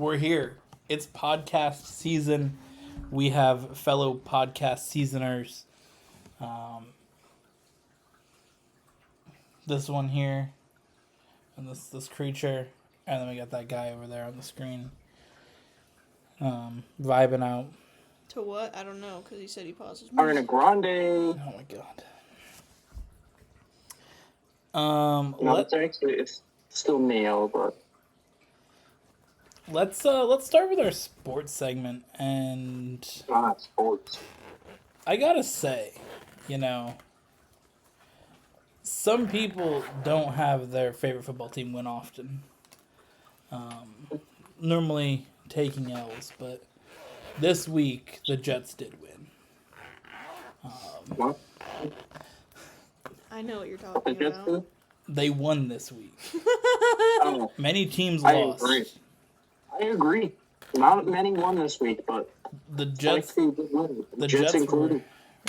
We're here. It's podcast season. We have fellow podcast seasoners. This one here, and this creature, and then we got that guy over there on the screen, vibing out. To what? I don't know, because he said he pauses. Ariana Grande. Oh my god. No, it's still Neo, but let's start with our sports segment, and sports. I gotta say, some people don't have their favorite football team win often. Normally taking L's, but this week the Jets did win. What? I know what you're talking about. They won this week. Oh, Many teams lost. I agree. Not many won this week, but The Jets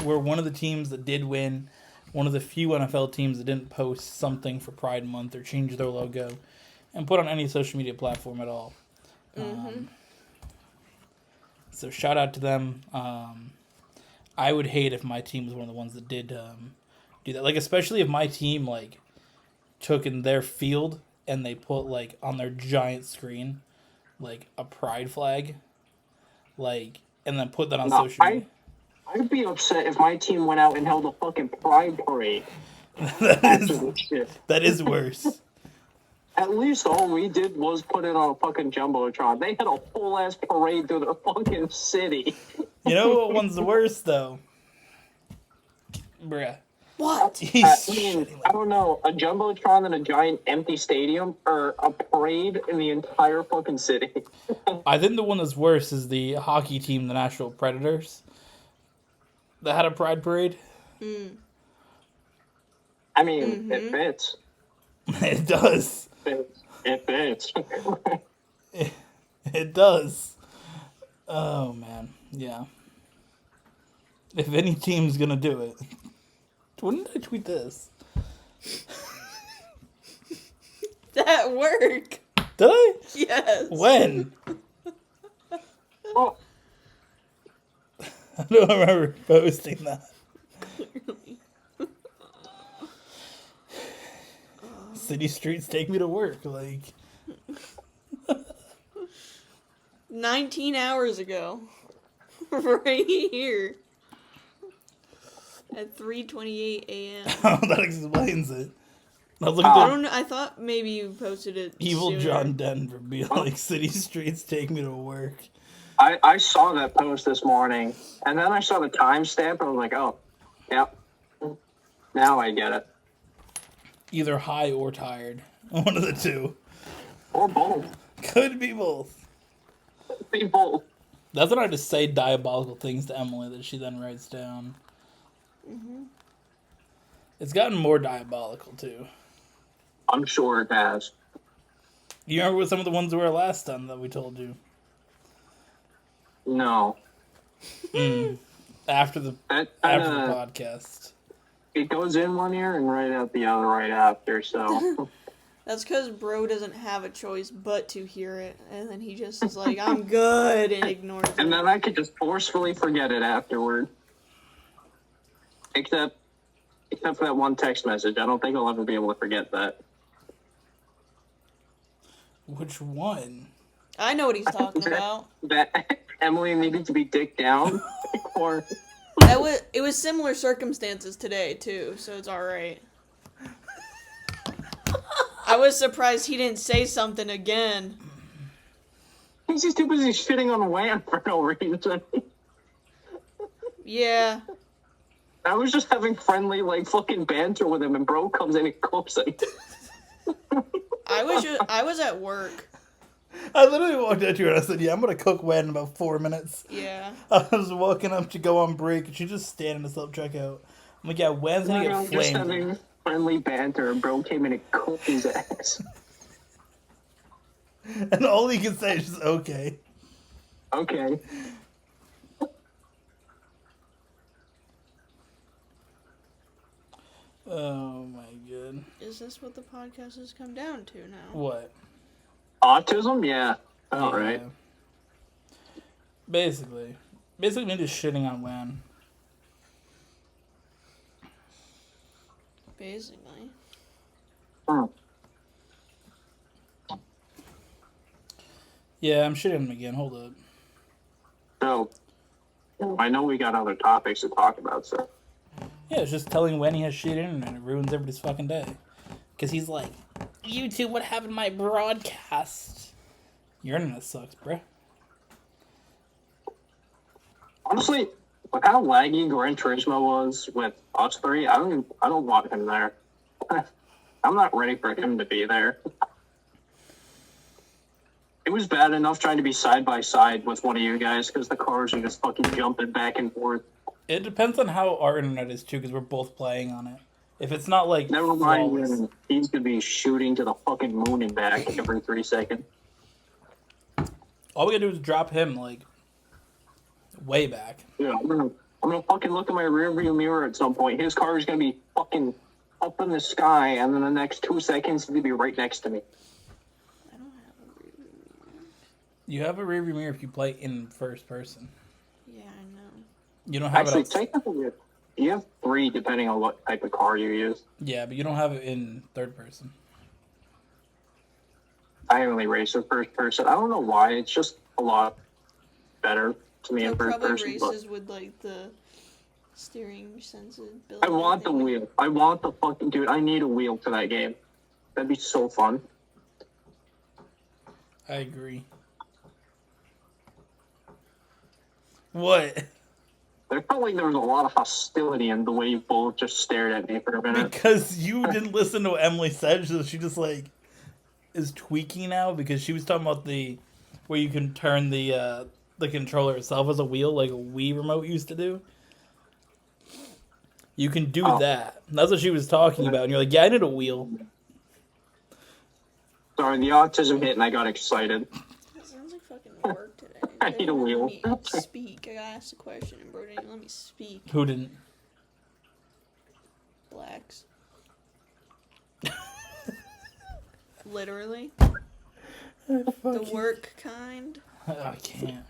were one of the teams that did win. One of the few NFL teams that didn't post something for Pride Month or change their logo and put on any social media platform at all. So shout out to them. I would hate if my team was one of the ones that did do that. Like, especially if my team took in their field and they put on their giant screen a pride flag, and then put that on social media. I'd be upset if my team went out and held a fucking pride parade. That is worse. At least all we did was put it on a fucking jumbotron. They had a whole ass parade through the fucking city. You know what one's the worst though? Bruh. What? I don't know. A jumbotron in a giant empty stadium or a parade in the entire fucking city. I think the one that's worse is the hockey team, the Nashville Predators, that had a pride parade. I mean, it fits. It does. It fits. It does. Oh, man. Yeah. If any team's gonna do it. When did I tweet this? At work. Did I? Yes. When? Oh, I don't remember posting that. City streets take me to work. 19 hours ago. Right here. At 3:28 a.m. Oh, that explains it. I was I looking don't know. I thought maybe you posted it Evil sooner. John Denver be like, city streets take me to work. I saw that post this morning, and then I saw the timestamp, and I was like, oh, yep. Now I get it. Either high or tired. One of the two. Or both. Could be both. Be both. That's when I just say diabolical things to Emily that she then writes down. It's gotten more diabolical, too. I'm sure it has. You remember what some of the ones were last time that we told you? No. After the podcast. It goes in one ear and right out the other right after, so... That's because bro doesn't have a choice but to hear it, and then he just is like, I'm good, and ignores it. And then I could just forcefully forget it afterward. Except for that one text message. I don't think I'll ever be able to forget that. Which one? I know what he's talking about. That Emily needed to be dicked down? Or... It was similar circumstances today, too, so it's alright. I was surprised he didn't say something again. He's just too busy shitting on Wham for no reason. Yeah. I was just having friendly, fucking banter with him, and bro comes in and cooks him. I was at work. I literally walked out to her and I said, yeah, I'm going to cook Wen in about 4 minutes. Yeah. I was walking up to go on break, and she's just standing to self-checkout. I'm like, yeah, Wen's going to get flamed. Just having friendly banter, and bro came in and cooked his ass. And all he can say is just, okay. Okay. Oh, my god. Is this what the podcast has come down to now? What? Autism? Yeah. All right. Basically me just shitting on Wan. Basically. Hmm. Yeah, I'm shitting him again. Hold up. So, I know we got other topics to talk about, so. Yeah, it's just telling when he has shit internet. It ruins everybody's fucking day. Because he's like, YouTube, what happened to my broadcast? Your internet sucks, bruh. Honestly, with how laggy Gran Turismo was with us three, I don't want him there. I'm not ready for him to be there. It was bad enough trying to be side by side with one of you guys because the cars are just fucking jumping back and forth. It depends on how our internet is, too, because we're both playing on it. If it's not, like, Never mind flawless. when he's gonna be shooting to the fucking moon and back every 3 seconds. All we gotta do is drop him, like, way back. Yeah, I'm gonna fucking look in my rearview mirror at some point. His car is gonna be fucking up in the sky, and then the next 2 seconds he's gonna be right next to me. I don't have a rearview mirror. You have a rearview mirror if you play in first person. Yeah, I know. You don't have Actually, it. technically, you have 3 depending on what type of car you use. Yeah, but you don't have it in third person. I only race in first person. I don't know why. It's just a lot better to me It in first probably person. But races with like the steering sensibility. I want the wheel. I want the fucking dude. I need a wheel for that game. That'd be so fun. I agree. What? There felt like there was a lot of hostility in the way you both just stared at me for a minute. Because you didn't listen to what Emily said, so she just like is tweaking now because she was talking about the where you can turn the controller itself as a wheel like a Wii remote used to do. You can do that. That's what she was talking about, and you're like, yeah, I need a wheel. Sorry, the autism hit and I got excited. That sounds like fucking work today. I They need a didn't wheel. let me speak. I got asked a question and bro didn't let me speak. Who didn't? Blacks. Literally. The work kind. I can't.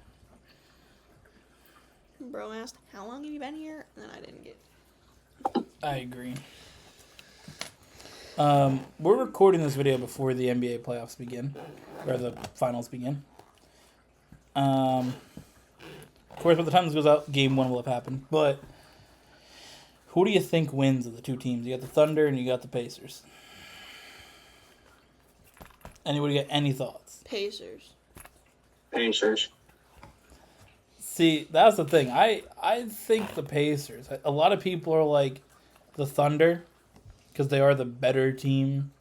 Bro asked, how long have you been here? And then I didn't get. I agree. We're recording this video before the NBA playoffs begin, or the finals begin. Of course, by the time this goes out, Game 1 will have happened. But who do you think wins of the two teams? You got the Thunder and you got the Pacers. Anybody got any thoughts? Pacers. Pacers. See, that's the thing. I think the Pacers. A lot of people are like the Thunder because they are the better team.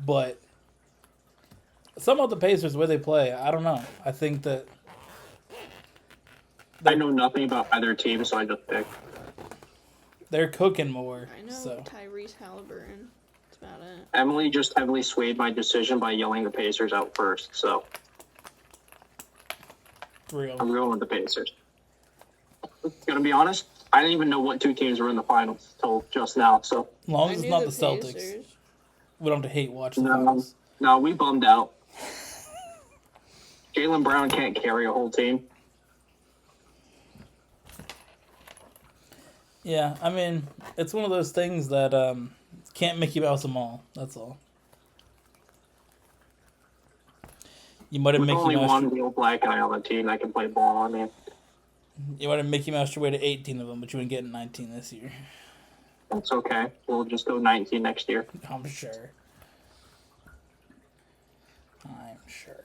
But some of the Pacers, where they play, I don't know. I think that I know nothing about either team, so I just picked. they're cooking more. I know So Tyrese Halliburton. That's about it. Emily just heavily swayed my decision by yelling the Pacers out first, so real. I'm going with the Pacers. Gonna be honest, I didn't even know what 2 teams were in the finals till just now, so As long I as it's knew not the Celtics, Pacers. we don't have to hate watch the No. finals. no, we bummed out. Jaylen Brown can't carry a whole team. Yeah, I mean, it's one of those things that can't Mickey Mouse them all. That's all. You might have There's Mickey only Mouse. one real black guy on the team that can play ball. I mean, You might have Mickey Mouse your way to 18 of them, but you ain't getting 19 this year. that's okay. We'll just go 19 next year. I'm sure. I'm sure.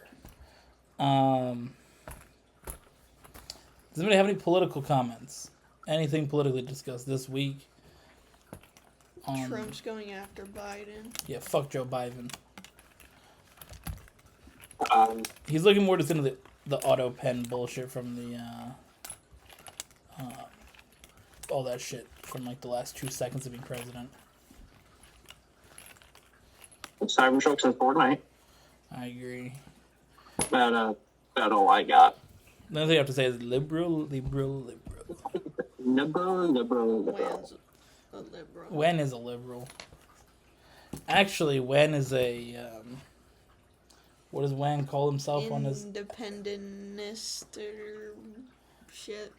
Does anybody have any political comments? Anything politically discussed this week? Trump's going after Biden. Yeah, fuck Joe Biden. Um, He's looking more just into the auto pen bullshit from the all that shit from like the last 2 seconds of being president. Cybertrucks and Fortnite. I agree. About all I got. The only thing I have to say is liberal. Liberal. When's a liberal? Wen is a liberal. Actually, Wen is a What does Wang call himself on his? Independentist or shit.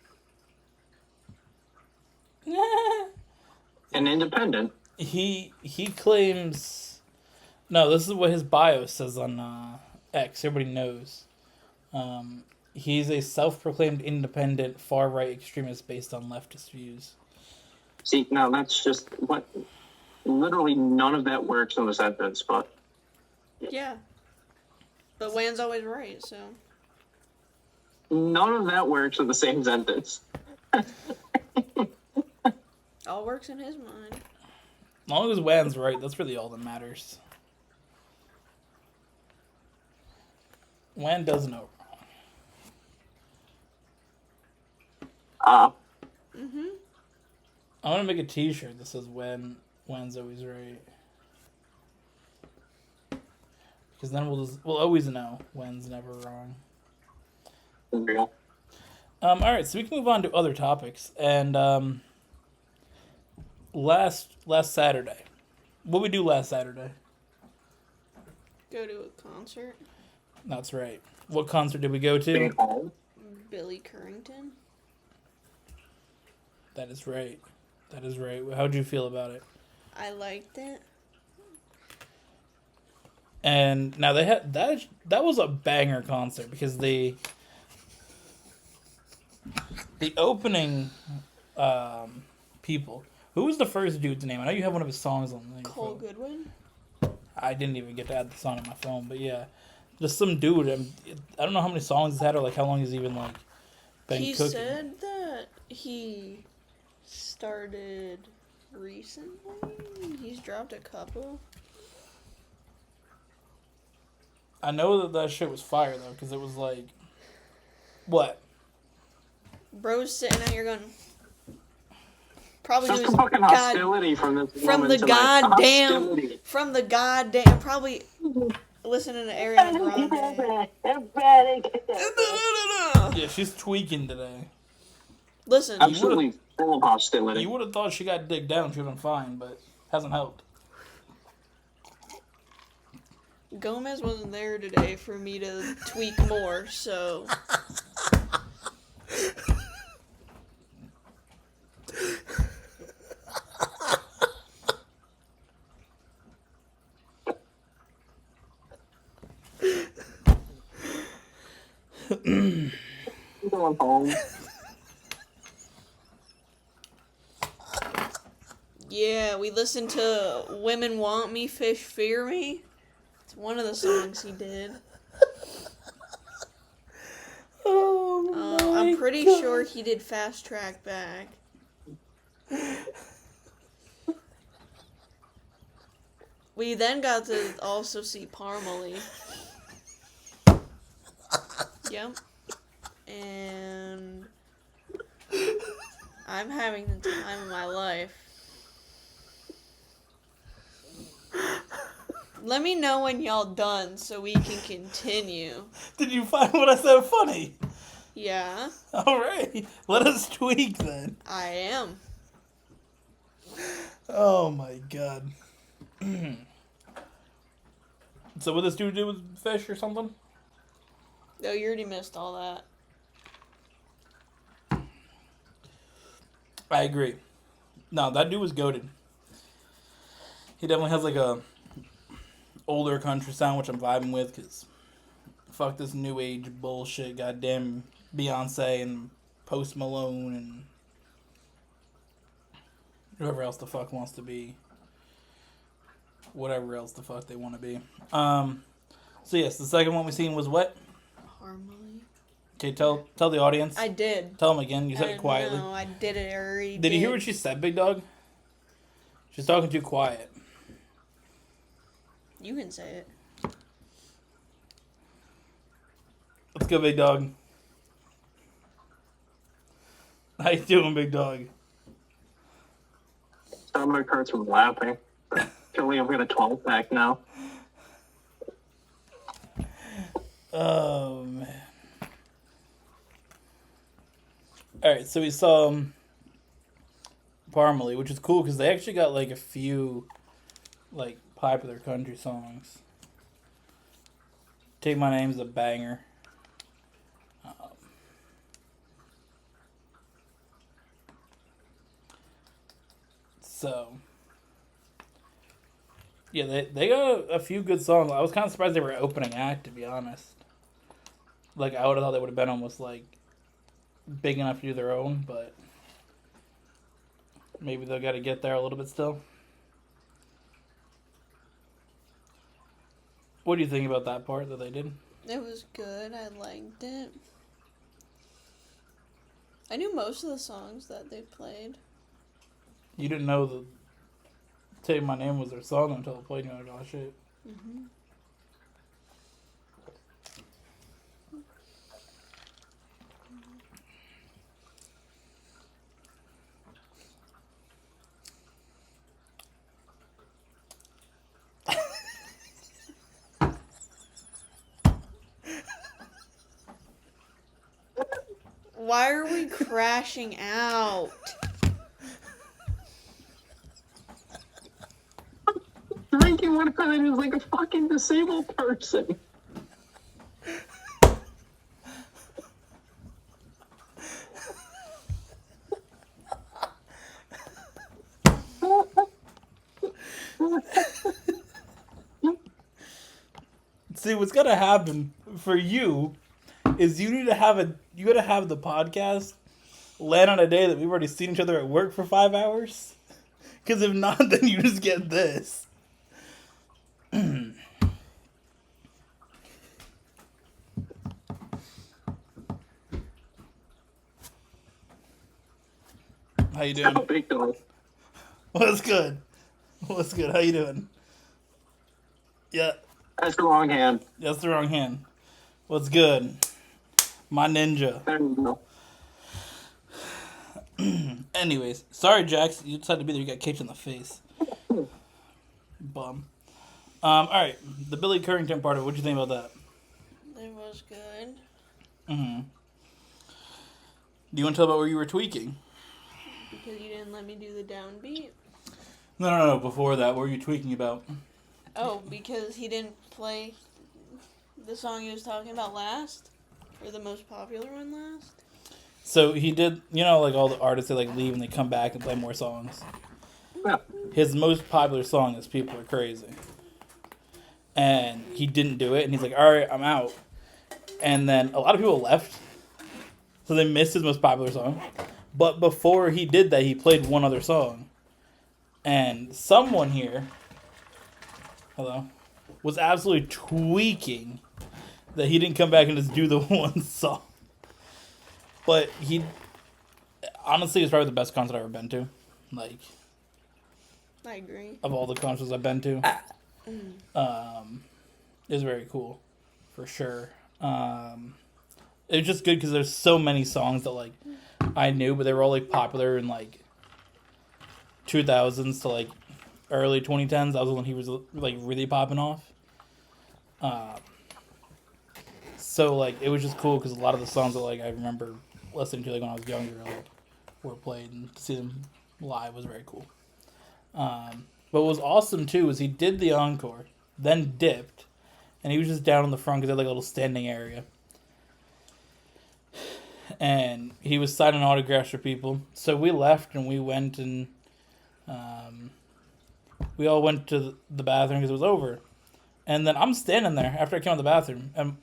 An independent. He claims. No, this is what his bio says on X. Everybody knows. He's a self-proclaimed independent far-right extremist based on leftist views. See, no, that's just what. Literally, none of that works in the sentence, but. Yeah. But Wan's always right, so. None of that works in the same sentence. All works in his mind. As long as Wan's right, that's really all that matters. Wan does know wrong. Mm-hmm. I want to make a T-shirt that says Wan's always right. Because then we'll always know Wan's never wrong. Real. All right, so we can move on to other topics. And last Saturday, what we do last Saturday? Go to a concert. That's right. What concert did we go to? Billy Currington. That is right. That is right. How'd you feel about it? I liked it. And now they had that was a banger concert because the opening people. Who was the first dude's name? I know you have one of his songs on there. Cole Goodwin. I didn't even get to add the song on my phone, but yeah, just some dude. I don't know how many songs he's had or like how long he's even like been He cooking. said that he started recently. He's dropped a couple. I know that shit was fire though, because it was like, what? Bro's sitting out here going. Probably Just doing the fucking hostility from this from woman the tonight. goddamn Hostility. from the goddamn probably listening to Ariana Grande. Yeah, she's tweaking today. Listen, Absolutely full of hostility. You would have thought she got digged down, she would have been fine, but hasn't helped. Gomez wasn't there today for me to tweak more, so I'm going home. yeah, we listened to Women Want Me, Fish Fear Me. It's one of the songs he did. I'm pretty sure he did Fast Track Back. We then got to also see Parmalee. Yep. And I'm having the time of my life. Let me know when y'all done so we can continue. Did you find what I said funny? Yeah, Alright, let us tweak then. I am. Oh my god. So what this dude do with fish or something? No, you already missed all that. I agree. No, that dude was goated. He definitely has like a older country sound, which I'm vibing with, because fuck this new age bullshit, goddamn Beyonce and Post Malone and whoever else the fuck wants to be. Whatever else the fuck they want to be. So yes, the second one we seen was what? Parmalee. Okay, tell the audience. I did. Tell them again. You said it quietly. No, I did it already. Did you hear what she said, big dog? She's talking too quiet. You can say it. Let's go, big dog. How you doing, big dog? Stomach hurts from laughing. Actually, I've got a 12-pack now. Oh, man. Alright, so we saw Parmalee, which is cool because they actually got like a few like popular country songs. Take My Name's a banger. So, yeah, they got a few good songs. I was kind of surprised they were opening act, to be honest. Like, I would have thought they would have been almost, like, big enough to do their own, but maybe they'll got to get there a little bit still. What do you think about that part that they did? It was good. I liked it. I knew most of the songs that they played. You didn't know the Take My Name was their song until I played. You know, oh shit. Mm-hmm. Why are we crashing out? Drinking water is like a fucking disabled person. See, what's gonna happen for you is you gotta have the podcast land on a day that we've already seen each other at work for 5 hours. Because if not, then you just get this. How you doing? How big though? What's good? What's good? How you doing? Yeah, That's the wrong hand. that's the wrong hand. What's good? My ninja. There you go. Anyways, sorry, Jax. You decided to be there. You got kicked in the face. Bum. All right. The Billy Currington part of it. What'd you think about that? It was good. Mm-hmm. Do you want to tell about where you were tweaking? Because you didn't let me do the downbeat. No. Before that, what were you tweaking about? Oh, because he didn't play the song he was talking about last? Or the most popular one last? So he did, like all the artists, they like leave and they come back and play more songs. Yeah. His most popular song is People Are Crazy. And he didn't do it, and he's like, all right, I'm out. And then a lot of people left, so they missed his most popular song. But before he did that, he played one other song. And someone here, was absolutely tweaking that he didn't come back and just do the one song. But he, honestly, it's probably the best concert I've ever been to. Like, I agree. of all the concerts I've been to. It was very cool, for sure. It was just good because there's so many songs that, like, I knew, but they were all, like, popular in, like, 2000s to, like, early 2010s. That was when he was, like, really popping off. So, like, it was just cool because a lot of the songs that, like, I remember listening to, like, when I was younger, like, were played, and to see them live was very cool. But what was awesome, too, was he did the encore, then dipped, and he was just down in the front because they had, like, a little standing area. And he was signing autographs for people. So we left, and we went and we all went to the bathroom because it was over. And then I'm standing there after I came out of the bathroom. And,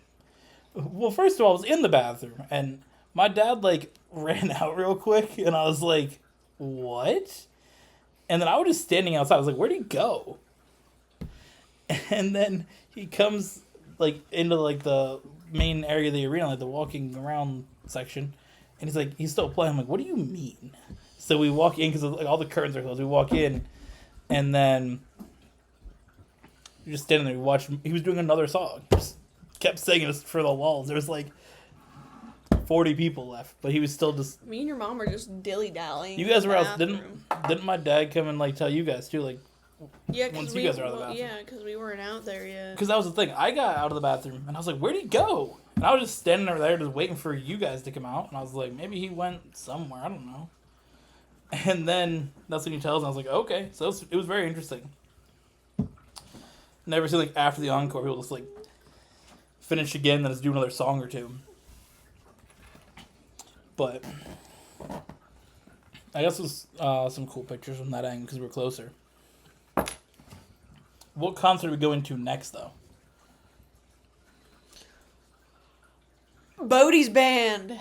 well, first of all, I was in the bathroom, and my dad, like, ran out real quick, and I was like, what? And then I was just standing outside. I was like, where'd he go? And then he comes, like, into, like, the main area of the arena, like, the walking around section. And he's like, he's still playing. I'm like, what do you mean? So we walk in, because, like, all the curtains are closed. We walk in, and then we're just standing there. We watched him. He was doing another song. Just kept singing us for the lulls. There was, like, 40 people left, but he was still just... Me and your mom were just dilly-dallying. You guys were out. Didn't my dad come and, like, tell you guys, too, like, yeah, once you guys are out of the bathroom? Yeah, because we weren't out there yet. Because that was the thing. I got out of the bathroom, and I was like, where'd he go? And I was just standing over there just waiting for you guys to come out, and I was like, maybe he went somewhere. I don't know. And then that's when he tells, and I was like, okay. So it was very interesting. Never seen, like, after the encore, people just, like, finish again, then let's do another song or two. But I guess it was some cool pictures from that end because we're closer. What concert are we going to next, though? Bodie's band.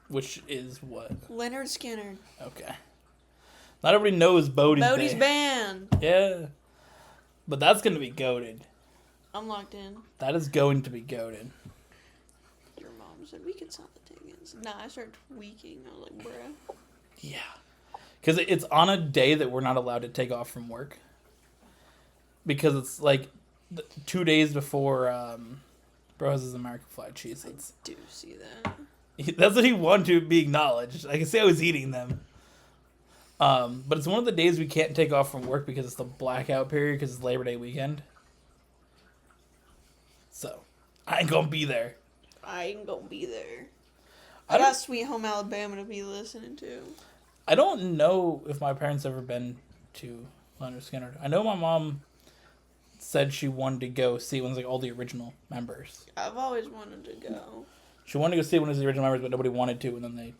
Which is what? Leonard Skinner. Okay. Not everybody knows Bodie's band. Yeah. But that's going to be goated. I'm locked in. That is going to be goated. Your mom said we could sell the tickets. Nah, I started tweaking. I was like, bruh. Yeah. Because it's on a day that we're not allowed to take off from work. Because it's like 2 days before Bro has his American flag cheese. I do see that. That's what he wanted to be acknowledged. I can see I was eating them. But it's one of the days we can't take off from work because it's the blackout period because it's Labor Day weekend. So, I ain't gonna be there. I ain't gonna be there. I got Sweet Home Alabama to be listening to. I don't know if my parents ever been to Leonard Skinner. I know my mom said she wanted to go see one of all the original members. I've always wanted to go. She wanted to go see one of the original members, but nobody wanted to, and then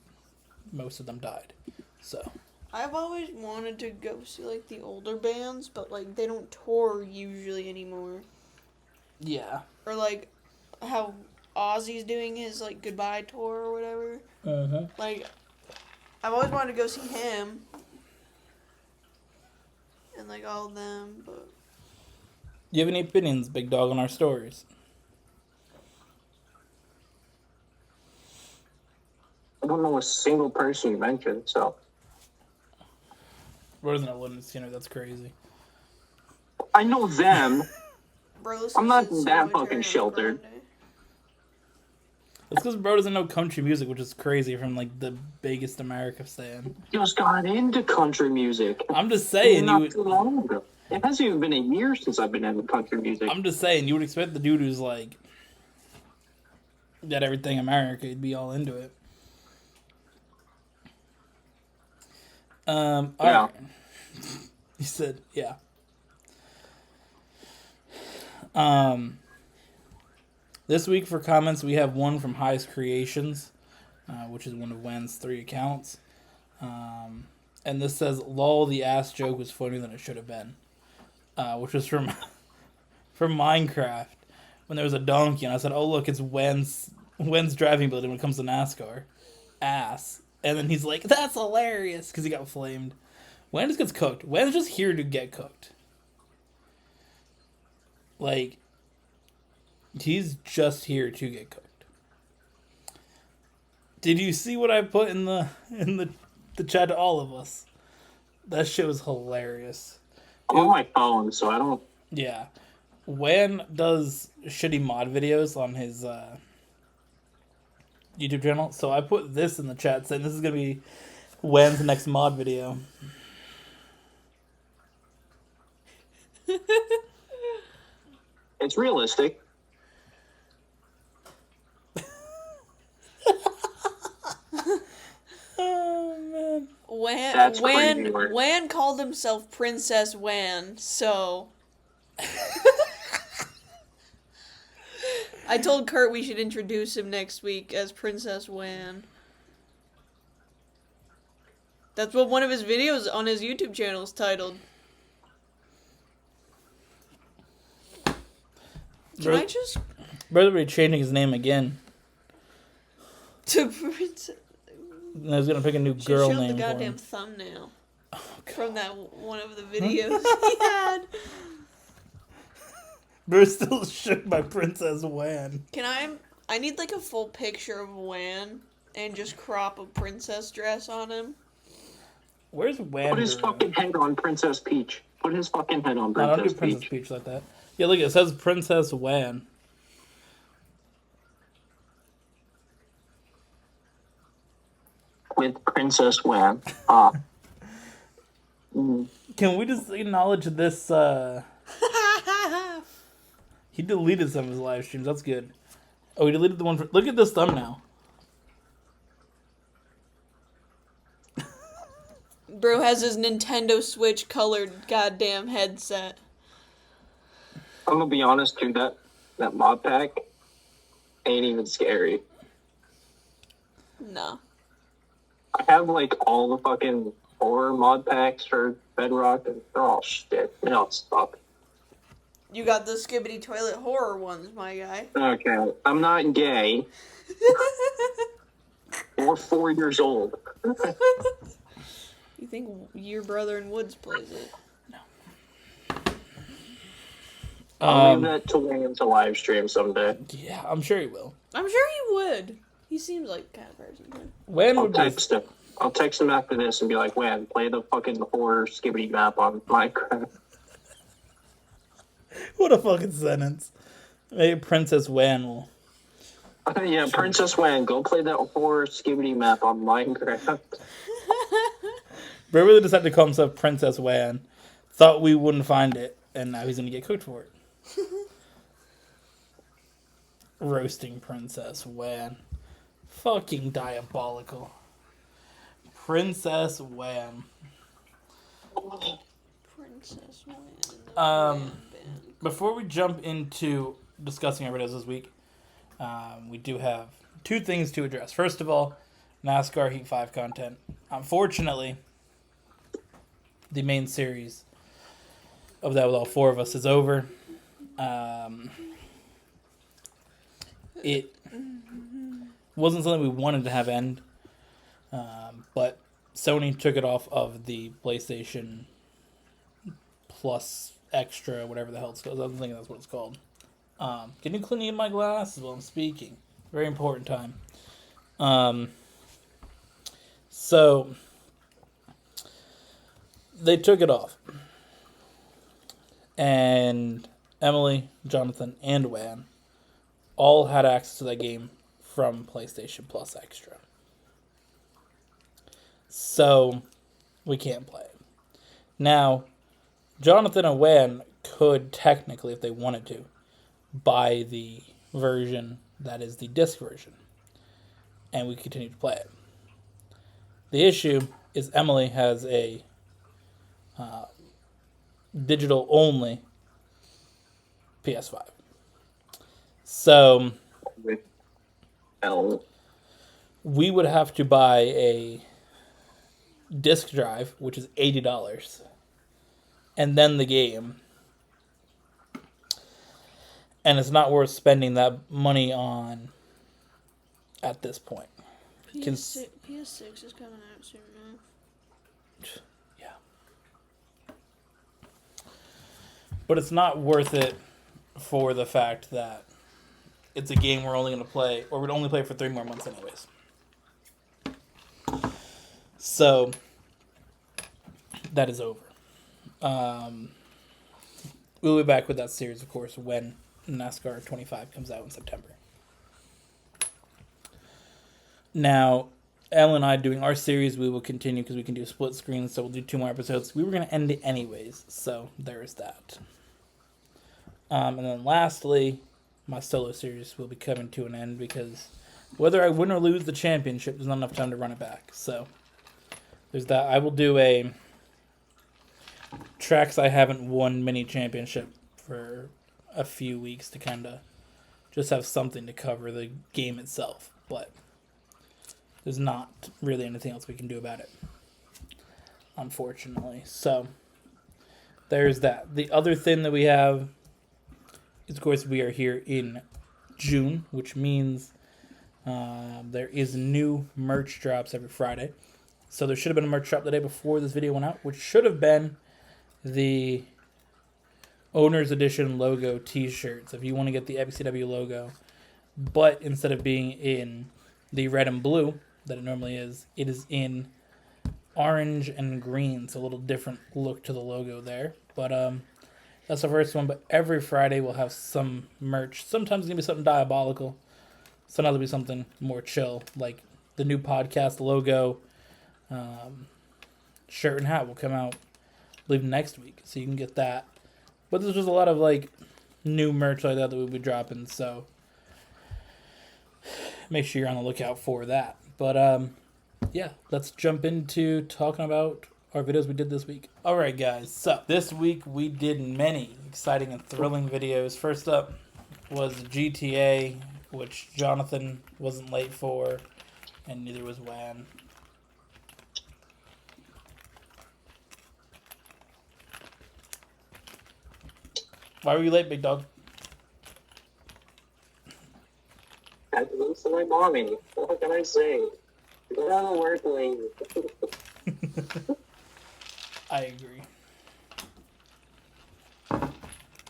most of them died. So I've always wanted to go see like the older bands, but like they don't tour usually anymore. yeah. Or like how Ozzy's doing his like goodbye tour or whatever. Uh-huh. Like I've always wanted to go see him and like all of them, but You have any opinions, Big Dog, on our stories? I don't know a single person you mentioned, so. Bro doesn't know Leonard Skinner. That's crazy. I know them. bro, I'm not listen to that Silver fucking Turn sheltered. Grande. That's because Bro doesn't know country music, which is crazy from like the biggest America fan. Just got into country music. I'm just saying, Not too long ago. It hasn't even been a year since I've been into country music. I'm just saying, you would expect the dude who's like got everything America, he'd be all into it. All Yeah. right. He said, yeah. This week for comments, we have one from Highest Creations, which is one of Wen's 3 accounts. And this says, lol, the ass joke was funnier than it should have been. Which was from Minecraft, when there was a donkey, and I said, oh, look, it's Wen's driving ability when it comes to NASCAR. Ass. And then he's like, that's hilarious, because he got flamed. Wen just gets cooked. Wen's just here to get cooked. Like, he's just here to get cooked. Did you see what I put in the chat to all of us? That shit was hilarious. I'm on my phone, so I don't. Yeah. Wen does shitty mod videos on his YouTube channel, so I put this in the chat saying this is going to be Wen's next mod video. It's realistic. Oh, man. That's crazy work. Wan called himself Princess Wan, so I told Kurt we should introduce him next week as Princess Wan. That's what one of his videos on his YouTube channel is titled. Can I just Brother be changing his name again. to Princess? I was gonna pick a new Should girl show name the for goddamn him. thumbnail Oh, God. from that one of the videos he had. Bruce still shook by Princess Wan. I need like a full picture of Wan and just crop a princess dress on him. Where's Wan? Put his fucking head on Princess Peach. Put his fucking head on I don't do Princess Princess Peach. Peach like that. Yeah, look, it says Princess Wan. With Princess Wan. Can we just acknowledge this? He deleted some of his live streams. That's good. Oh, he deleted the one. Look at this thumbnail. Bro has his Nintendo Switch colored goddamn headset. I'm gonna be honest, dude. that mod pack ain't even scary. No. I have like all the fucking horror mod packs for Bedrock, and they're all shit. They all suck. You got the Skibbity Toilet horror ones, my guy. Okay, I'm not gay or 4 years old. You think your brother in Woods plays it? I'll leave that to Wayne to live stream someday. Yeah, I'm sure he will. I'm sure he would. He seems like the kind of person too. When I'll would text him. I'll text him after this and be like, Wayne, play the fucking horror skibbity map on Minecraft. What a fucking sentence. Maybe Princess Wan will. Yeah, Princess Wan, go play that horror skibbity map on Minecraft. Bro really decided to call himself Princess Wan. Thought we wouldn't find it, and now he's gonna get cooked for it. Roasting Princess Wan. Fucking diabolical. Princess Wan. Princess Wan. Before we jump into discussing our videos this week, we do have two things to address. First of all, NASCAR Heat 5 content. Unfortunately, the main series of that with all four of us is over. It wasn't something we wanted to have end, but Sony took it off of the PlayStation Plus Extra, whatever the hell it's called. I think that's what it's called. Can you clean my glasses while I'm speaking? Very important time. So they took it off, and Emily, Jonathan, and Wan all had access to that game from PlayStation Plus Extra. So we can't play it. Now, Jonathan and Wan could technically, if they wanted to, buy the version that is the disc version, and we continue to play it. The issue is Emily has a digital only PS5. So we would have to buy a disc drive, which is $80, and then the game. And it's not worth spending that money on at this point. PS6 is coming out soon now. Yeah. But it's not worth it for the fact that it's a game we're only going to play, or we'd only play for 3 more months anyways. So, that is over. We'll be back with that series, of course, when NASCAR 25 comes out in September. Now, Elle and I doing our series, we will continue because we can do split screens, so we'll do 2 more episodes. We were going to end it anyways, so there's that. And then lastly, my solo series will be coming to an end because whether I win or lose the championship, there's not enough time to run it back. So there's that. I will do a tracks I haven't won mini championship for a few weeks to kind of just have something to cover the game itself. But there's not really anything else we can do about it, unfortunately. So there's that. The other thing that we have is, of course, we are here in June, which means there is new merch drops every Friday. So there should have been a merch drop the day before this video went out, which should have been the Owner's Edition logo t-shirts if you want to get the Epiccw logo. But instead of being in the red and blue that it normally is, it is in orange and green. It's a little different look to the logo there. But that's the first one. But every Friday we'll have some merch. Sometimes it's going to be something diabolical. Sometimes it'll be something more chill, like the new podcast logo. Shirt and hat will come out, I believe, next week, so you can get that. But there's just a lot of like new merch like that we'll be dropping, so make sure you're on the lookout for that. But yeah, let's jump into talking about our videos we did this week. Alright guys, so this week we did many exciting and thrilling videos. First up, was GTA, which Jonathan wasn't late for, and neither was Wan. Why were you late, big dog? I had to listen to my mommy. What can I say? Get out of work late. I agree.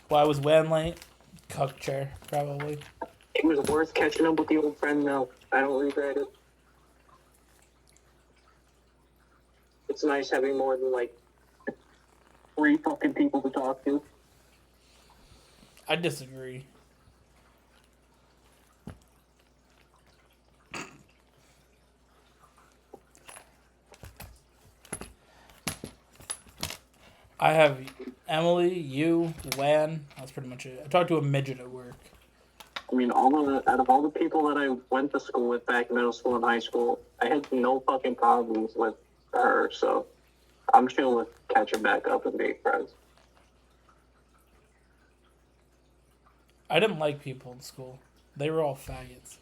Why was Wan late? Cuck chair, probably. It was worth catching up with the old friend, though. I don't regret it. It's nice having more than, like, 3 fucking people to talk to. I disagree. I have Emily, you, Wan. That's pretty much it. I talked to a midget at work. I mean, out of all the people that I went to school with back in middle school and high school, I had no fucking problems with her, so I'm chill with catching back up and being friends. I didn't like people in school. They were all faggots.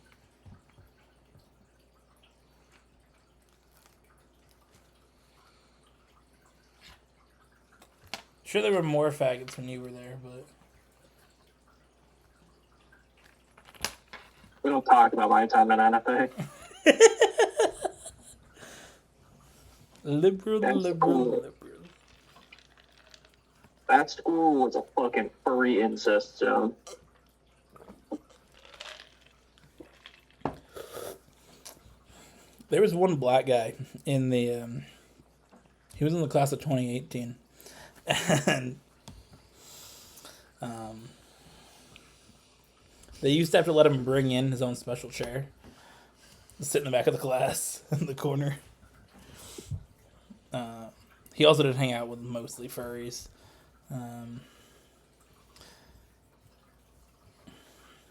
Sure, there were more faggots when you were there, but We don't talk about my time at NFA. liberal. That school was a fucking furry incest zone. There was one black guy in the. He was in the class of 2018, and they used to have to let him bring in his own special chair, sit in the back of the class in the corner. He also did hang out with mostly furries.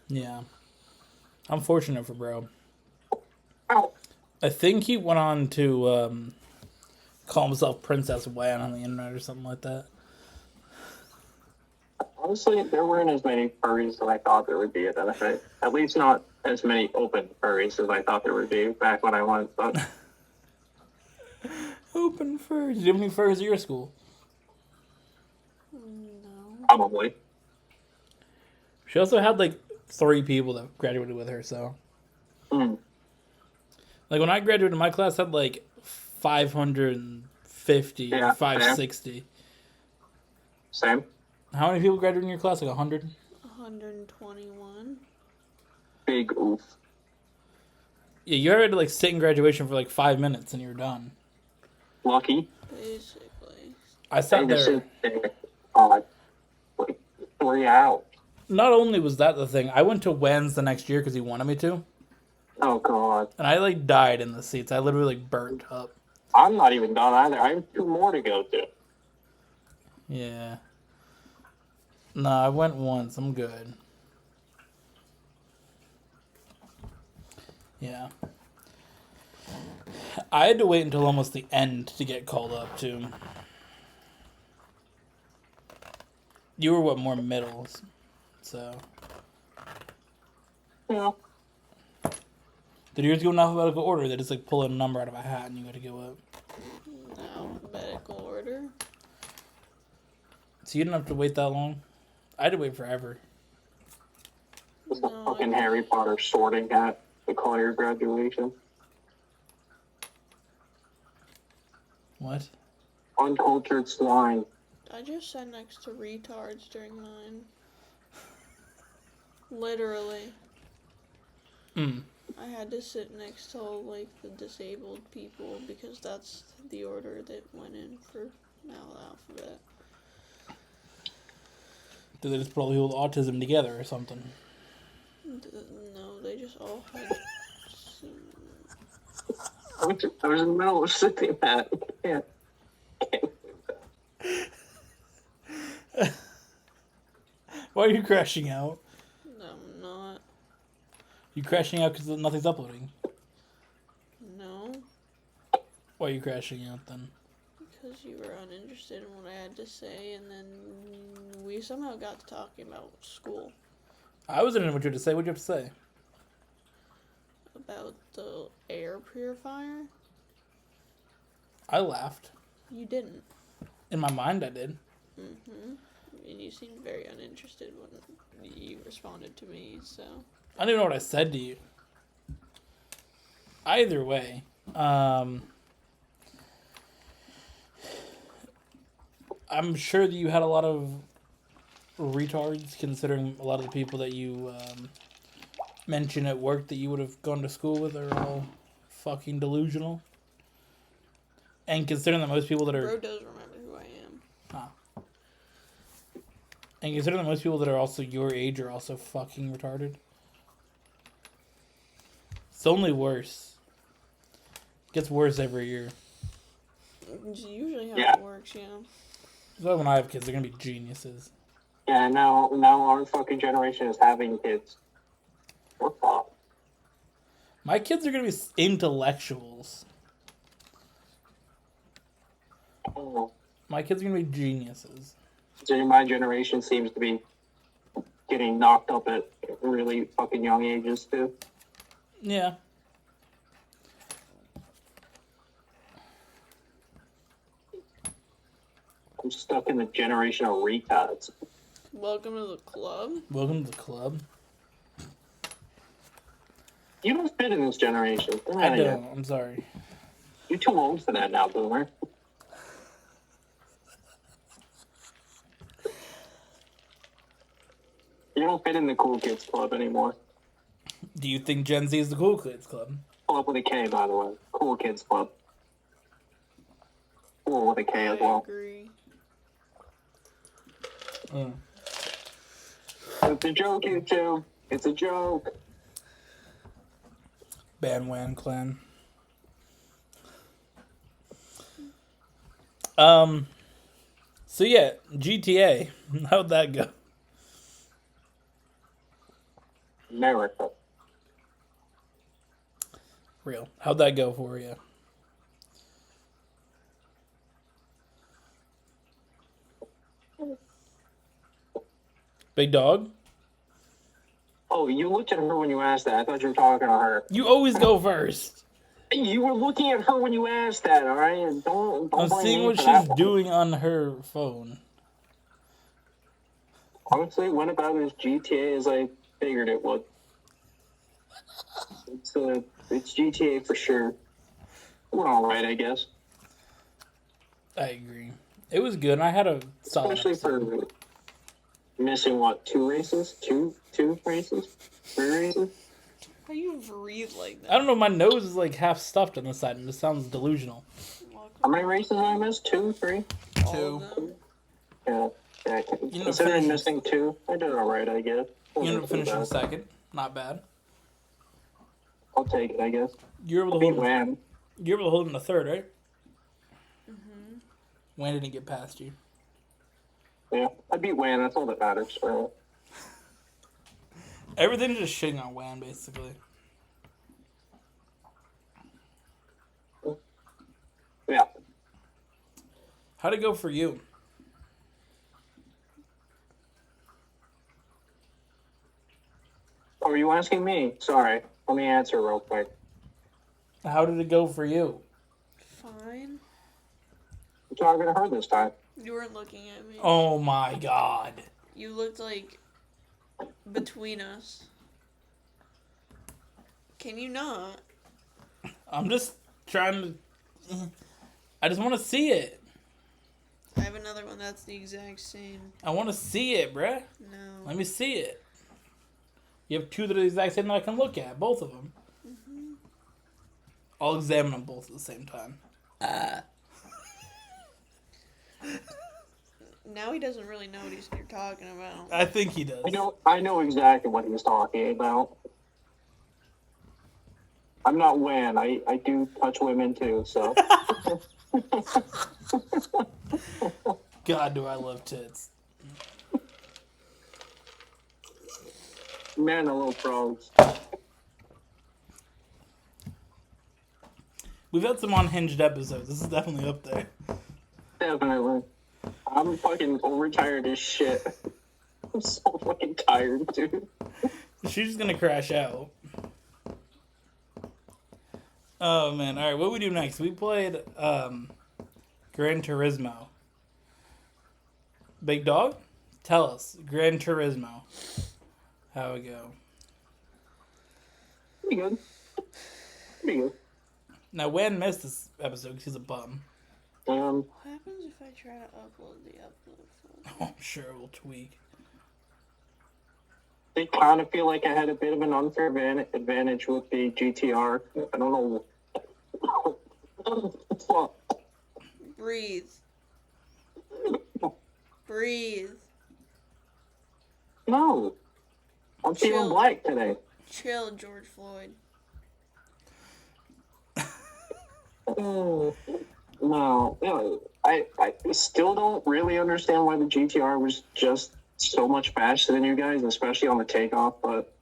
Yeah, I'm fortunate for bro. Ow. I think he went on to call himself Princess Wan on the internet or something like that. Honestly, there weren't as many furries as I thought there would be at NFA. At least not as many open furries as I thought there would be back when I went, but Open furs. Did you have any furs at your school? No. probably. She also had like 3 people that graduated with her, so. Mm. Like when I graduated, my class had like 550 Yeah, or 560. Same. How many people graduated in your class? Like 100? 121. Big oof. Yeah, you already had to like sit in graduation for like 5 minutes and you were done. Lucky. Basically. I sat And just there. sit there, like 3 hours. Not only was that the thing, I went to Wen's the next year because he wanted me to, Oh god. and I like died in the seats. I literally like burnt up. I'm not even done either. I have 2 more to go to. Yeah. No, I went once. I'm good. Yeah. I had to wait until almost the end to get called up, too. You were, what, more middles? So. Yeah. Did yours go in alphabetical order? They just, like, pull a number out of a hat and you got to go up. Alphabetical order. So you didn't have to wait that long? I had to wait forever. It's a fucking Harry Potter sorting hat to call your graduation. What? Uncultured swine. I just sat next to retards during mine. Literally. Mm. I had to sit next to all, like, the disabled people because that's the order that went in for now the alphabet. Did they just put all the people with autism together or something? No, they just all had... I was in the middle of sitting at. Yeah. Why are you crashing out? No, I'm not. You crashing out because nothing's uploading? No, Why are you crashing out then? because you were uninterested in what I had to say, and then we somehow got to talking about school. I wasn't in what you had to say. What'd you have to say? About the air purifier? I laughed. You didn't. In my mind, I did. Mm-hmm. And you seemed very uninterested when you responded to me, so... I don't even know what I said to you. Either way, I'm sure that you had a lot of retards, considering a lot of the people that you mentioned at work that you would have gone to school with are all fucking delusional. And considering that most people that are... Bro does remember who I am. Huh. And considering that most people that are also your age are also fucking retarded. It's only worse. It gets worse every year. It's usually how Yeah. it works, yeah. So when I have kids, they're gonna be geniuses. Yeah, now our fucking generation is having kids. What the? My kids are gonna be intellectuals. Oh. My kids are gonna be geniuses. So my generation seems to be getting knocked up at really fucking young ages too. Yeah. I'm stuck in the generation of retards. Welcome to the club. Welcome to the club. You don't fit in this generation. Get I outta here. don't. I'm sorry. You're too old for that now, Boomer. You don't fit in the cool kids club anymore. Do you think Gen Z is the cool kids club? Club with a K, by the way. Cool kids club. Cool with a K as I well. agree. Mm. It's a joke, YouTube. It's a joke. Bandwagon clan. So yeah, GTA. How'd that go? America. Real. How'd that go for you? Big dog? Oh, you looked at her when you asked that. I thought you were talking to her. You always go first. You were looking at her when you asked that, alright? Don't I'm blame seeing me what for that she's one. doing on her phone. Honestly, it went about as GTA as I figured it would. It's GTA for sure. Went alright, I guess. I agree. It was good, and I had a solid Especially episode. for missing, what, 2 races? Two races? 3 races? How do you breathe like that? I don't know, my nose is like half stuffed on the side, and it sounds delusional. How many races did I miss? 2, 3? All of them. Yeah. You ended up Considering finishing- missing 2, I did alright, I guess. You ended up Wasn't too finishing bad. second. Not bad. I'll take it, I guess. You were able to Beat hold. Wham. You were able to hold in the third, right? Mm-hmm. Wayne didn't get past you. Yeah, I beat Wham, that's all that matters. So. Everything's just shitting on Wayne, basically. Yeah. How'd it go for you? Oh, are you asking me? Sorry. Let me answer real quick. How did it go for you? Fine. I'm talking to her this time. You weren't looking at me. Oh my god. You looked like between us. Can you not? I'm just trying to... I just want to see it. I have another one that's the exact same. I want to see it, bruh. No. Let me see it. You have 2 that are the exact same that I can look at. Both of them. Mm-hmm. I'll examine them both at the same time. Now he doesn't really know what you're talking about. I think he does. I know exactly what he's talking about. I'm not Wan. I do touch women too, so. God, do I love tits. Man, the little frogs. We've had some unhinged episodes. This is definitely up there. Definitely. I'm fucking overtired as shit. I'm so fucking tired, dude. She's just gonna crash out. Oh man! All right, what we do next? We played Gran Turismo. Big dog, tell us Gran Turismo. How it go? Pretty good. Pretty good. Now, Wan missed this episode because he's a bum. Um, What happens if I try to upload the upload file? I'm sure it will tweak. I kind of feel like I had a bit of an unfair advantage with the GTR. I don't know. Breathe. Breathe. No. I'm feeling Chill. black today. Chill, George Floyd. Oh, no. I still don't really understand why the GTR was just so much faster than you guys, especially on the takeoff, but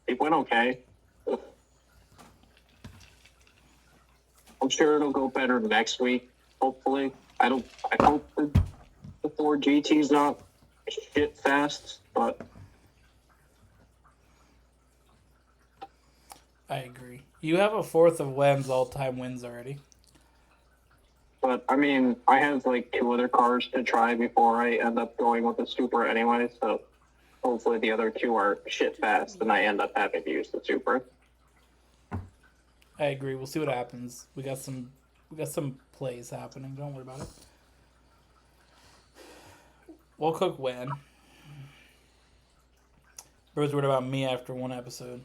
it went okay. I'm sure it'll go better next week, hopefully. I hope the Ford GT's not shit fast, but I agree. You have a fourth of Wen's all-time wins already. I mean, I have like 2 other cars to try before I end up going with the Super anyway, so hopefully the other 2 are shit fast and I end up having to use the Super. I agree. We'll see what happens. We got some plays happening. Don't worry about it. We'll cook Wan. Bro's worried about me after 1 episode.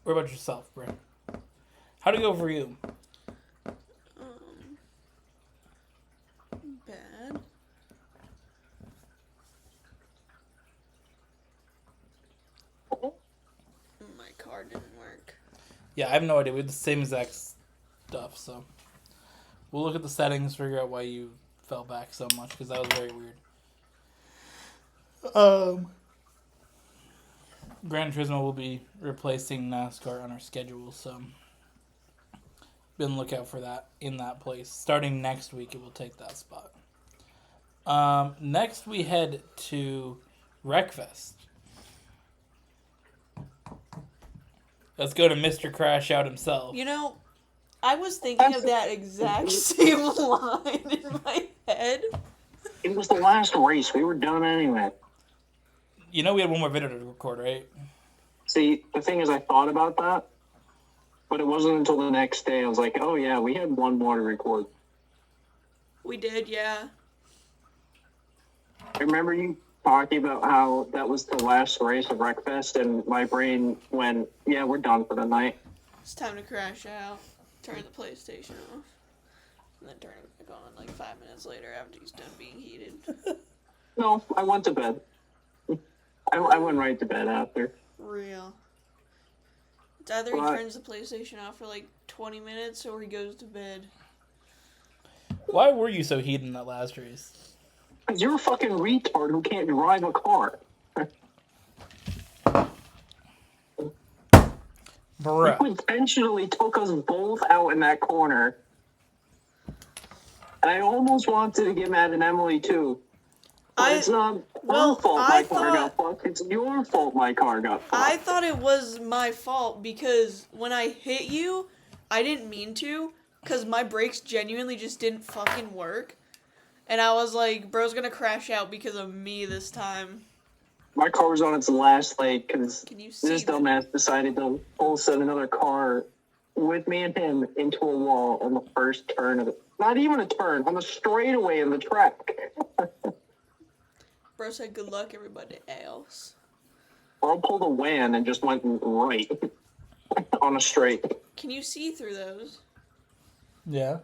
What about yourself, bro? How'd it go for you? Bad. My car didn't work. Yeah, I have no idea. We had the same exact stuff, so we'll look at the settings, figure out why you fell back so much, because that was very weird. Gran Turismo will be replacing NASCAR on our schedule, so be on the lookout for that in that place. Starting next week, it will take that spot. Next, we head to Wreckfest. Let's go to Mr. Crash Out himself. You know, I was thinking of that exact same line in my head. It was the last race. We were done anyway. You know we had one more video to record, right? See, the thing is, I thought about that, but it wasn't until the next day I was like, oh yeah, we had 1 more to record. We did, yeah. I remember you talking about how that was the last race of Wreckfest, and my brain went, yeah, we're done for the night. It's time to crash out. Turn the PlayStation off. And then turn it back on like 5 minutes later after he's done being heated. No, I went to bed. I went right to bed after. Real. It's either he turns the PlayStation off for like 20 minutes or he goes to bed. Why were you so heated in that last race? You're a fucking retard who can't drive a car. Bruh. You intentionally took us both out in that corner. And I almost wanted to get mad at Emily too. But it's not her fault my car got fucked. It's your fault my car got fucked. I thought it was my fault because when I hit you, I didn't mean to. Because my brakes genuinely just didn't fucking work. And I was like, bro's gonna crash out because of me this time. My car was on its last leg because this that? dumbass decided to pull set another car with me and him into a wall on the first turn of it. Not even a turn, on the straightaway in the track. Bro said good luck everybody else. Bro pulled a WAN and just went right on a straight. Can you see through those? Yeah.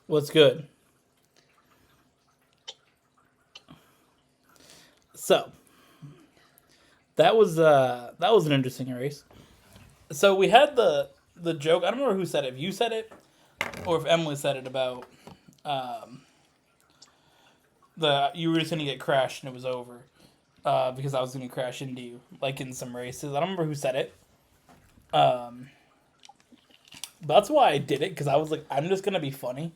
What's good? So that was an interesting race. So we had the joke. I don't remember who said it. If you said it, or if Emily said it about you were just gonna get crashed and it was over because I was gonna crash into you, like in some races. I don't remember who said it. That's why I did it, because I was like, I'm just gonna be funny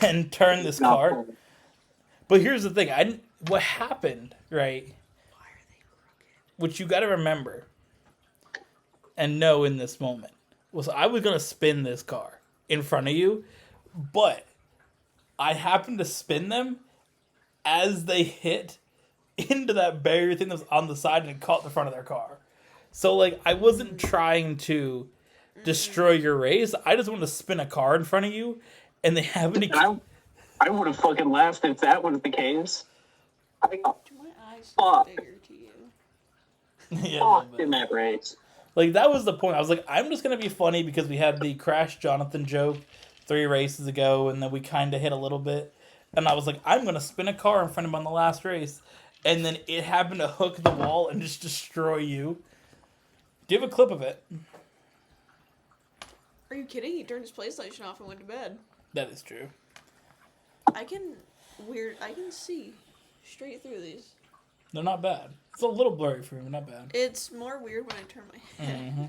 and turn this car. But here's the thing. What happened, right? Why are they crooked? Which you got to remember and know in this moment was I was going to spin this car in front of you, but I happened to spin them as they hit into that barrier thing that was on the side and it caught the front of their car. So, like, I wasn't trying to destroy your race. I just wanted to spin a car in front of you, and they happened to... I would have fucking laughed if that was the case. Do my eyes look bigger to you? Yeah, a little Fucked bit. in that race. Like, that was the point. I was like, I'm just going to be funny because we had the Crash Jonathan joke 3 races ago, and then we kind of hit a little bit. And I was like, I'm going to spin a car in front of him on the last race. And then it happened to hook the wall and just destroy you. Do you have a clip of it? Are you kidding? He turned his PlayStation off and went to bed. That is true. I can see straight through these. They're not bad. It's a little blurry for me, but not bad. It's more weird when I turn my head. Mm-hmm.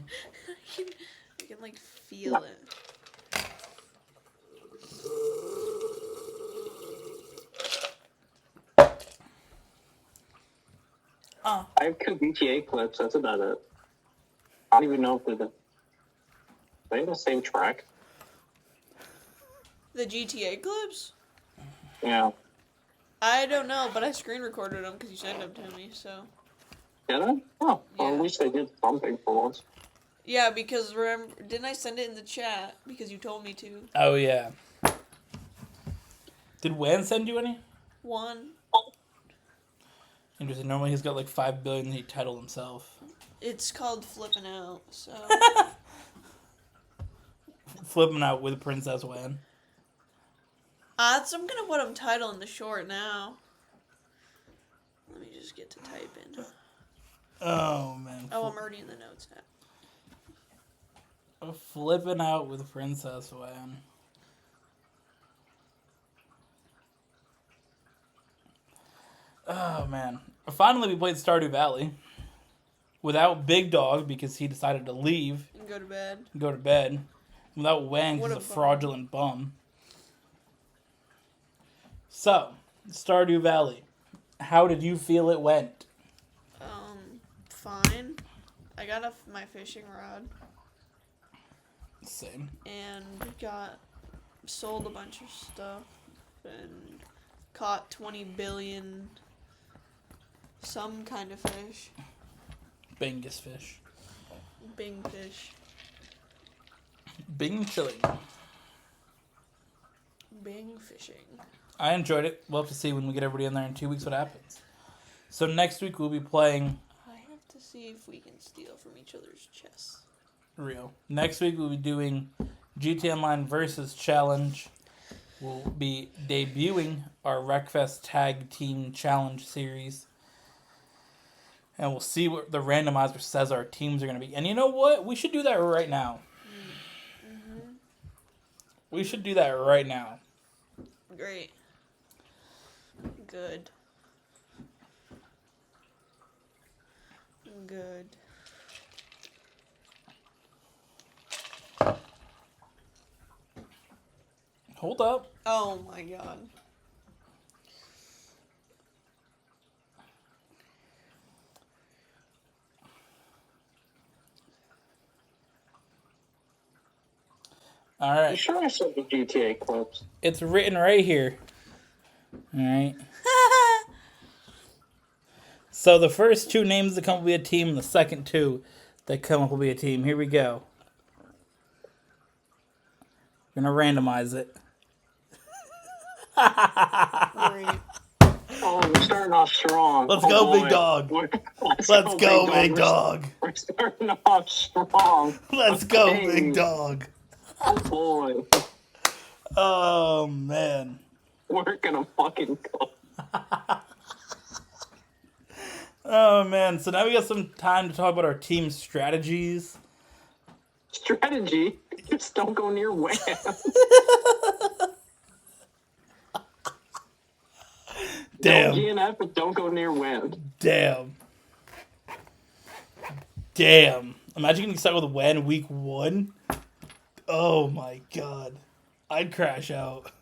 I can like feel it. I have 2 GTA clips, that's about it. I don't even know if they're the same track. The GTA clips? Yeah. I don't know, but I screen recorded them because you sent them to me, so. Did I? Oh, well, Yeah. at least they did something for once. Yeah, because remember, didn't I send it in the chat because you told me to? Oh, yeah. Did Wan send you any? One. Interesting. Normally he's got like 5 billion that he titled himself. It's called Flipping Out, so. Flipping out with Princess Wan. I'm gonna put him title in the short now. Let me just get to type in. Oh, man. Oh, I'm already in the notes now. Flipping out with Princess Wan. Oh, man. Finally, we played Stardew Valley. Without Big Dog, because he decided to leave And go to bed. and go to bed. Without Wang, What who's a a bum. fraudulent bum. So, Stardew Valley. How did you feel it went? Fine. I got my fishing rod Same. and sold a bunch of stuff and caught 20 billion some kind of fish. Bingus fish. Bing fish. Bing chilling. Bing fishing. I enjoyed it. We'll have to see when we get everybody in there in 2 weeks what happens. So next week we'll be playing I have to see if we can steal from each other's chests. real. Next week we'll be doing GT Online versus Challenge. We'll be debuting our Wreckfest Tag Team Challenge series. And we'll see what the randomizer says our teams are going to be. And you know what? We should do that right now. Mm-hmm. We should do that right now. Great. Good. Good. Hold up. Oh my god. All You right. sure I said the GTA clips? It's written right here. All right. So the first 2 names that come up will be a team, and the second 2 that come up will be a team. Here we go. We're gonna randomize it. Great. Oh, we're starting off strong. Let's Oh, go, boy. Big Dog. Let's Let's go, Big We're- Dog. We're starting off strong. Let's go, Hey. Big Dog. Oh, boy. Oh, man. We're gonna fucking go. Oh, man. So now we got some time to talk about our team strategies. Strategy? Just don't go near Wham. Damn. No GNF, but don't go near Wham. Damn. Damn. Imagine getting stuck with Wen week 1. Oh, my God. I'd crash out.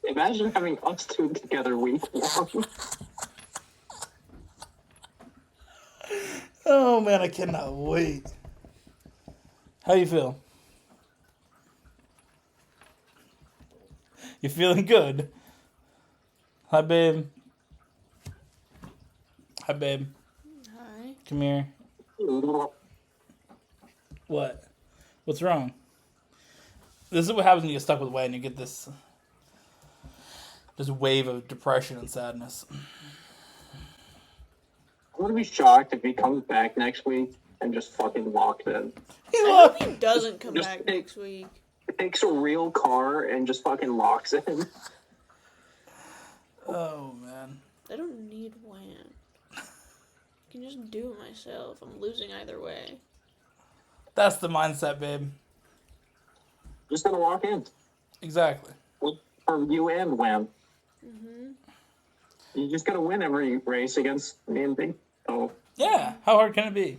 Imagine having us two together week long. Oh man, I cannot wait. How you feel? You feeling good? Hi, babe. Hi, babe. Hi. Come here. What? What's wrong? This is what happens when you get stuck with Wayne. You get this wave of depression and sadness. I'm gonna be shocked if he comes back next week and just fucking locked in. I hope he doesn't come Just back take- next week. Takes a real car and just fucking locks in. Oh man. I don't need WAN. I can just do it myself. I'm losing either way. That's the mindset, babe. Just gonna walk in. Exactly. For you and Wham. Mm-hmm. You just gotta win every race against me and Big. So Yeah. How hard can it be?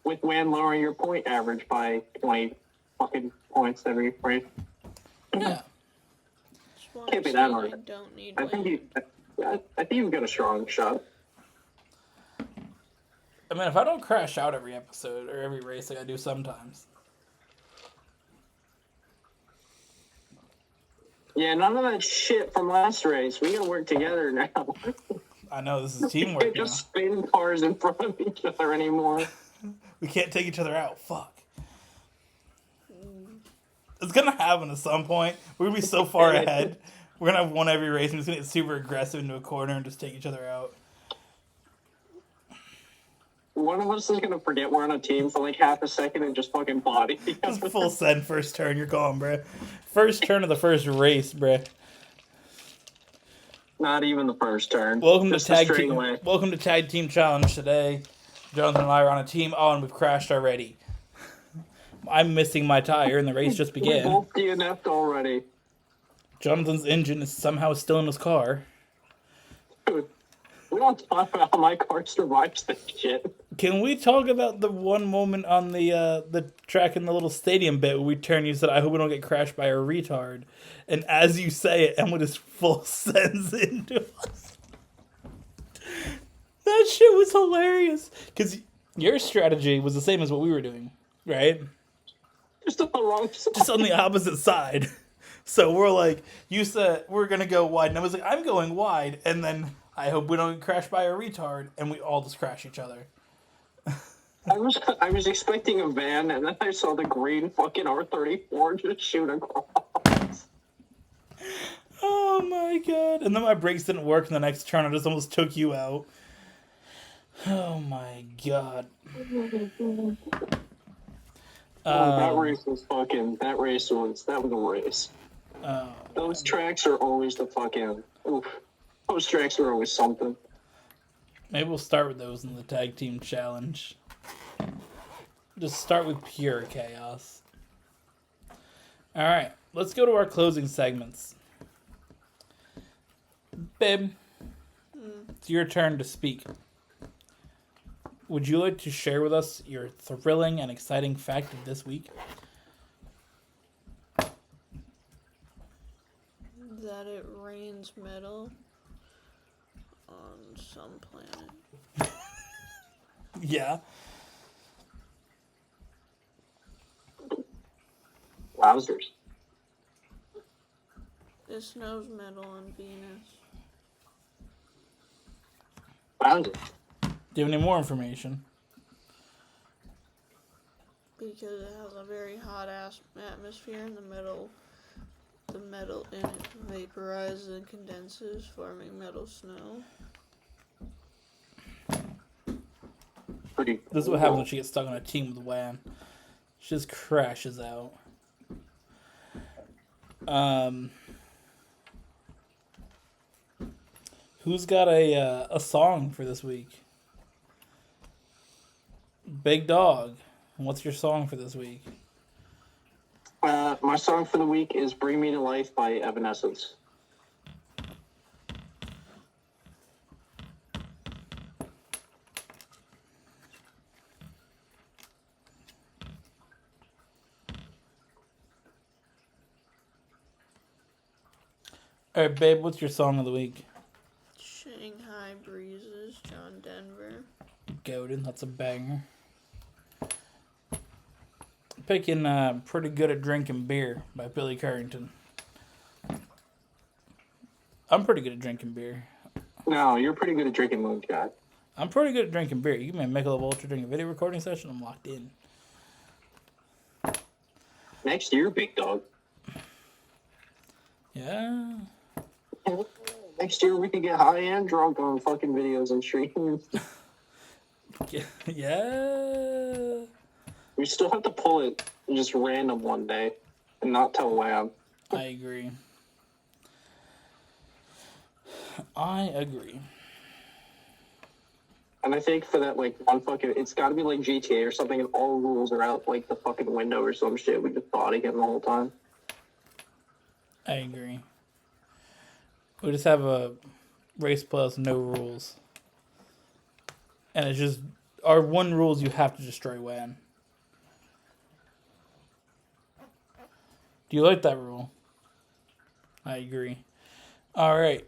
with Wham lowering your point average by 20 fucking points every race. Yeah. Just want Can't to be say that I hard. don't need I WAN. think you've got a strong shot. I mean, if I don't crash out every episode or every race like I do sometimes. Yeah, none of that shit from last race. We gotta work together now. I know this is We teamwork can't now. just spin cars in front of each other anymore. We can't take each other out. Fuck. It's gonna happen at some point. We're gonna be so far ahead. We're gonna have won every race and just gonna get super aggressive into a corner and just take each other out. One of us is gonna forget we're on a team for like half a second and just fucking body. Just full send first turn. You're gone, bruh. First turn of the first race, bruh. Not even the first turn. Welcome Just to a tag straight team. away. Welcome to tag team challenge today. Jonathan and I are on a team. Oh, and we've crashed already. I'm missing my tire, and the race just We began. both DNF'd already. Jonathan's engine is somehow still in his car. Dude, we don't talk about how my car survives this shit. Can we talk about the one moment on the track in the little stadium bit where we turn? You said, "I hope we don't get crashed by a retard," and as you say it, Emma just full sends into us. That shit was hilarious because your strategy was the same as what we were doing, right? Just on the wrong side. Just on the opposite side. So we're like, you said we're gonna go wide, and I was like, I'm going wide, and then I hope we don't get crashed by a retard, and we all just crash each other. I was expecting a van, and then I saw the green fucking R34 just shoot across. Oh my god. And then my brakes didn't work in the next turn. I just almost took you out. Oh my god. That race was a race. Oh, Those tracks are always the fucking, oof. Those tracks are always something. maybe we'll start with those in the tag team challenge. Just start with pure chaos. Alright, let's go to our closing segments. Babe, it's your turn to speak. Would you like to share with us your thrilling and exciting fact of this week? That it rains metal on some planet. Yeah. Wowzers. It snows metal on Venus. Wowzers. Do you have any more information? Because it has a very hot ass atmosphere in the middle. The metal in it vaporizes and condenses, forming metal snow. Pretty This is what happens when she gets stuck on a team with Wham. She just crashes out. Who's got a song for this week? Big Dog. What's your song for this week? My song for the week is Bring Me to Life by Evanescence. All right, babe. What's your song of the week? Shanghai Breezes, John Denver. Goated. That's a banger. Picking Pretty Good at Drinking Beer by Billy Currington. I'm pretty good at drinking beer. No, you're pretty good at drinking moonshine. I'm pretty good at drinking beer. You give me a Michelob Ultra during a video recording session, I'm locked in. Next year, big dog. Yeah. Next year we can get high and drunk on fucking videos and streams. Yeah. We still have to pull it just random one day and not tell Wham. I agree. I agree. And I think for that, like, one fucking, it's got to be like GTA or something, and all rules are out, like, the fucking window or some shit. We just body him the whole time. I agree. We just have a race plus no rules. And it's just, our one rule is you have to destroy Wham. Do you like that rule? I agree. Alright.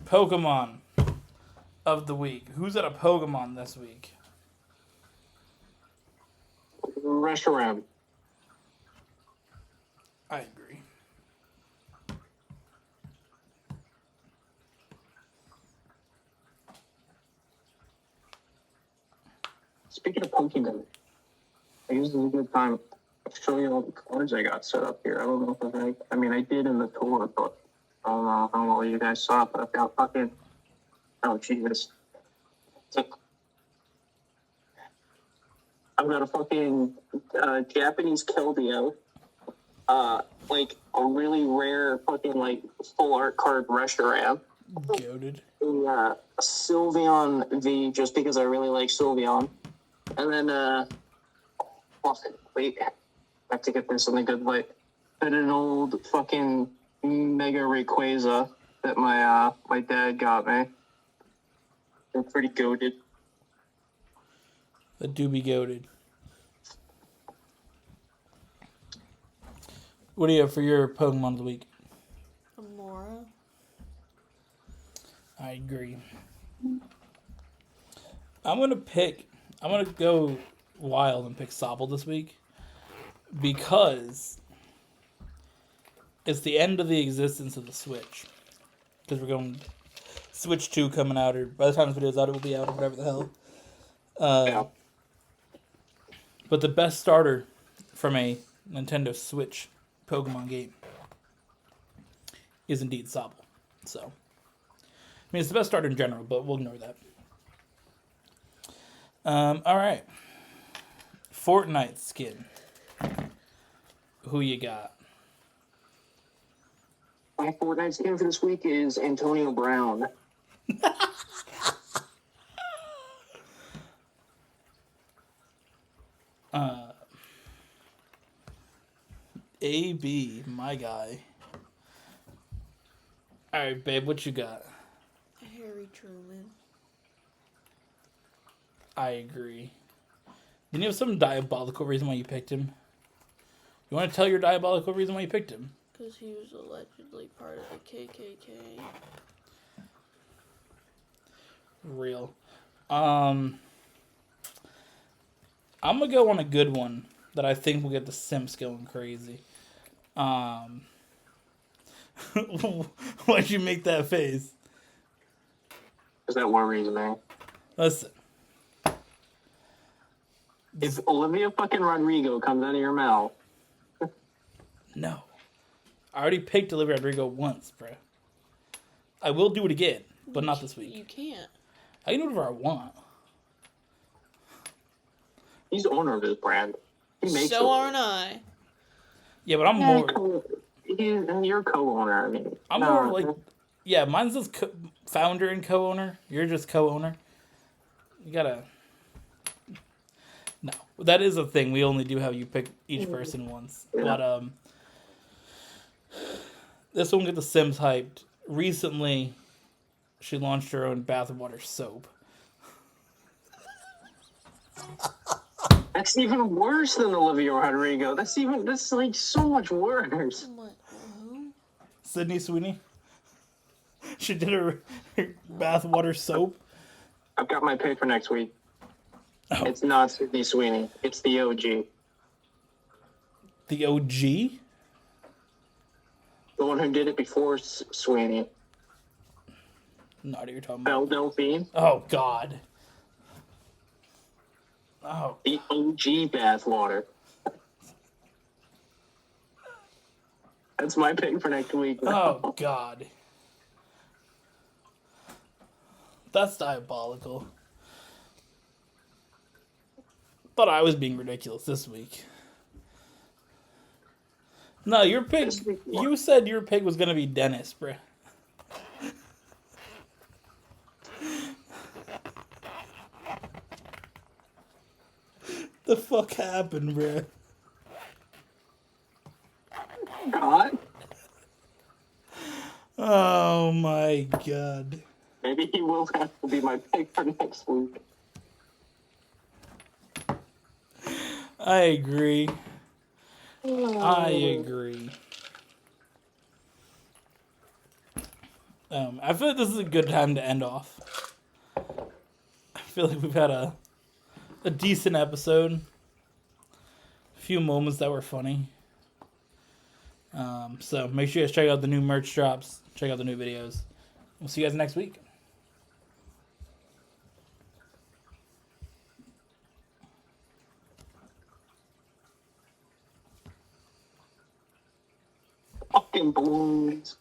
Pokemon of the week. Who's at a Pokemon this week? Reshiram. I agree. Speaking of Pokemon, I use this a good time to show you all the cards I got set up here. I don't know if I did in the tour, but I don't know what you guys saw, but I've got fucking, oh Jesus. I've got a fucking Japanese Keldeo, like a really rare fucking like full art card Reshiram. Goated. A Sylveon V, just because I really like Sylveon. And then, wait, I have to get this in a good light. But an old fucking Mega Rayquaza that my dad got me. They're pretty goated. The do be goated. What do you have for your Pokemon of the week? Amora. I agree. I'm going to go wild and pick Sobble this week because it's the end of the existence of the Switch. Because we're going Switch 2 coming out, or by the time this video's out, it will be out, or whatever the hell. Yeah. But the best starter from a Nintendo Switch Pokemon game is indeed Sobble. So, I mean, it's the best starter in general, but we'll ignore that. All right. Fortnite skin. Who you got? My Fortnite skin for this week is Antonio Brown. AB, my guy. All right, babe, what you got? Harry Truman. I agree. Didn't you have some diabolical reason why you picked him? You want to tell your diabolical reason why you picked him? Because he was allegedly part of the KKK. Real. I'm gonna go on a good one that I think will get the simps going crazy. Why'd you make that face? Is that one reason, man? Listen. If Olivia fucking Rodrigo comes out of your mouth. No. I already picked Olivia Rodrigo once, bro. I will do it again, but not this week. You can't. I can do whatever I want. He's the owner of his brand. He makes So aren't I. Yeah, but I'm more... You're co-owner, I mean. I'm more like... Yeah, mine's just founder and co-owner. You're just co-owner. You gotta... No. That is a thing. We only do have you pick each person once. Yeah. But, this one get the Sims hyped. Recently, she launched her own bathwater soap. That's even worse than Olivia Rodrigo. That's like so much worse. I'm like, who? Sydney Sweeney. She did her bathwater soap. I've got my pick for next week. Oh. It's not Sydney Sweeney. It's the OG. The OG? The one who did it before Sweeney. Not what you're talking Belle about. Delphine. Oh, God. Oh. The OG bathwater. That's my pick for next week. Oh, God. That's diabolical. Thought I was being ridiculous this week. No, your pick. This week what? You said your pick was gonna be Dennis, bruh. The fuck happened, bruh? God? Oh my god. Maybe he will have to be my pick for next week. I agree. I agree. I feel like this is a good time to end off. I feel like we've had a decent episode. A few moments that were funny. So make sure you guys check out the new merch drops. Check out the new videos. We'll see you guys next week. Fucking balloons.